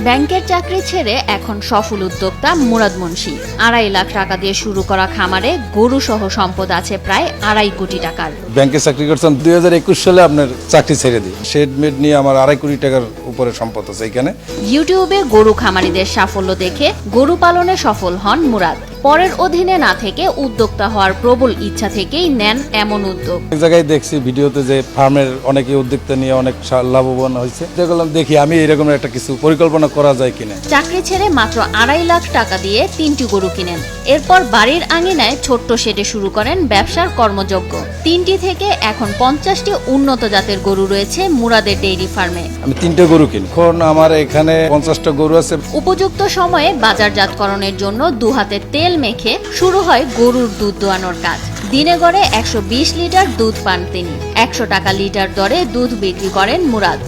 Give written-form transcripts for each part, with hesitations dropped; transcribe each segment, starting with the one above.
ব্যাংকের চাকরি ছেড়ে এখন সফল উদ্যোক্তা মুরাদ মুন্সি। 2.5 লাখ টাকা দিয়ে শুরু করা খামারে গরু সহ সম্পদ আছে প্রায় 2.5 কোটি টাকার। ব্যাংকে চাকরি করছেন 2021 সালে আপনার চাকরি ছেড়ে দিই। শেড মেড নিয়ে আমার 2.5 কোটি টাকার উপরে সম্পদ আছে এখানে। ইউটিউবে গরু খামারিদের সাফল্য দেখে গরু পালনে সফল হন মুরাদ। পরের অধীনে না থেকে উদ্যোক্তা হওয়ার প্রবল ইচ্ছা থেকেই নেন এমন উদ্যোগ। এক জায়গায় দেখছি ভিডিওতে যে ফার্মের অনেকে উদ্যোক্তা নিয়ে অনেক লাভবান হয়েছে। দেখলাম দেখি আমি এরকম একটা কিছু পরিকল্পনা করা যায় কিনা। চাকরি ছেড়ে মাত্র 2.5 লাখ টাকা দিয়ে 3টি গরু কিনেন। এরপর বাড়ির আঙিনায় ছোট্ট শেডে শুরু করেন ব্যবসার কর্মযজ্ঞ। 3টি থেকে এখন 50টি উন্নত জাতের গরু রয়েছে মুরাদের ডেইরি ফার্মে। আমি 3টে গরু কিনি। এখন আমার এখানে 50টা গরু আছে। উপযুক্ত সময়ে বাজারজাতকরণের জন্য 2 হাতে তেল মেখে শুরু হয় গরুর দুধ দোয়ানোর কাজ। দিনে গড়ে 120 লিটার দুধ পান তিনি। 100 টাকা লিটার দরে দুধ বিক্রি করেন মুরাদ।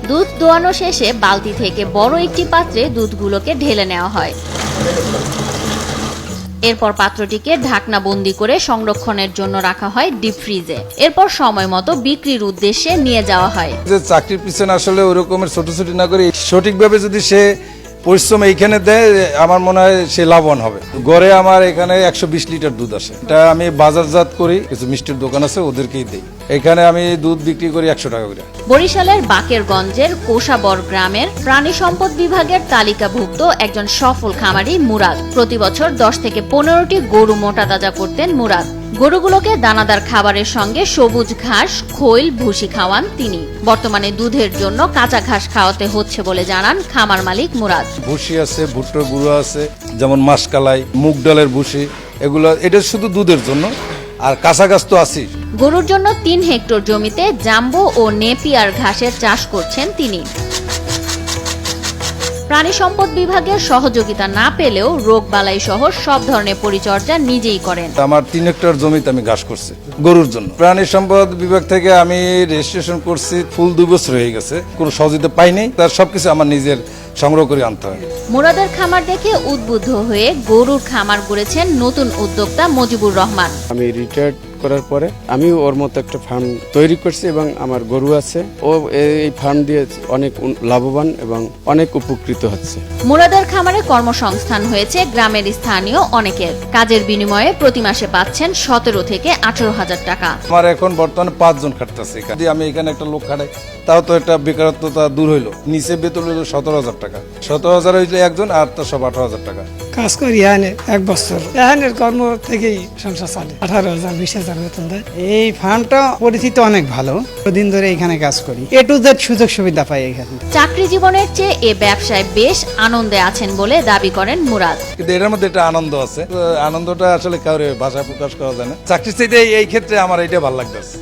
দুধ দোয়ানো শেষে বালতি থেকে বড় একটি পাত্রে দুধগুলোকে ঢেলে নেওয়া হয়। এরপর পাত্রটিকে ঢাকনা বন্দি করে সংরক্ষণের জন্য রাখা হয় ডিপ ফ্রিজে। এরপর সময় মতো বিক্রির উদ্দেশ্যে নিয়ে যাওয়া হয়। যে চাকরির পিছনে আসলে ওই রকমের ছোটাছুটি না করে সঠিকভাবে যদি সে পরিশ্রম এইখানে দেয়, আমার মনে হয় সে লাভবান হবে। গড়ে আমার এখানে 120 লিটার দুধ আসে। এটা আমি বাজারজাত করি, কিছু মিষ্টির দোকান আছে ওদেরকেই দিই। এখানে আমি দুধ বিক্রি করি 100 টাকা করে। বরিশালের বাকেরগঞ্জের কোষাবর গ্রামের প্রাণী সম্পদ বিভাগের তালিকাভুক্ত একজন সফল খামারি মুরাদ। প্রতি বছর 10 থেকে 15টি গরু মোটা তাজা করতেন মুরাদ। গরুগুলোকে দানাদার খাবারের সঙ্গে সবুজ ঘাস, খৈল, ভুসি খাওয়ান তিনি। বর্তমানে দুধের জন্য কাঁচা ঘাস খাওয়াতে হচ্ছে বলে জানান খামার মালিক মুরাদ। ভুসি আছে, ভুট্টার গুঁড়ো আছে, যেমন মাসকালাই, মুগ ডালের ভুসি, এগুলো এটা শুধু দুধের জন্য। আর কাঁচা ঘাস তো আছেই। গরুর জন্য 3 হেক্টর জমিতে জাম্বো ও নেপিয়ার ঘাসের চাষ করছেন তিনি। প্রাণী সম্পদ বিভাগের সহযোগিতা না পেলেও রোগবালাই সহ সব ধরনের পরিচর্যা নিজেই করেন। আমার 3 হেক্টর জমিতে আমি ঘাস করছি গরুর জন্য। প্রাণী সম্পদ বিভাগ থেকে আমি রেজিস্ট্রেশন করছি, ফুল 2 বছর হয়ে গেছে, কোনো সহযোগিতা পাইনি। তার সবকিছু আমার নিজের সংগ্রহ করে আনতে হয়। মুরাদের খামার দেখে উদ্বুদ্ধ হয়ে গরুর খামার গড়েছেন নতুন উদ্যোক্তা মজিবুর রহমান। আমি রিটায়ার্ড করার পরে আমি ওর মতো একটা ফার্ম তৈরি করছি এবং আমার গরু আছে। ও এই ফার্ম দিয়ে অনেক লাভবান এবং অনেক উপকৃত হচ্ছে। মুরাদের খামারে কর্মসংস্থান হয়েছে গ্রামের স্থানীয় অনেকের। কাজের বিনিময়ে প্রতি মাসে পাচ্ছেন 17 থেকে 18 হাজার টাকা। আমার এখন বর্তমানে 5 জন খাটতেছে। যদি আমি এখানে একটা লোক খাটাই, তাও তো একটা বেকারত্বতা দূর হইলো। নিচে বেতন হইলো 17,000 টাকা। 17,000 হইলে একজন, আর তো সব 18,000 টাকা। কাজ করি এখানে 1 বছর। এখানের কর্ম থেকেই সংসার চলে। 18,000 20,000 বেতন দেয়। এই ফার্মটা পরিচিত অনেক ভালো। দিন ধরে এখানে কাজ করি। A to Z সুযোগ সুবিধা পাই এখানে। চাকরি জীবনের চেয়ে এ ব্যবসায় বেশ আনন্দে আছেন বলে দাবি করেন মুরাদ। কিন্তু এটার মধ্যে একটা আনন্দ আছে। আনন্দটা আসলে কাউরে ভাষায় প্রকাশ করা যায় না। চাকরির চাইতে এই ক্ষেত্রে আমার এটা ভালো লাগতেছে।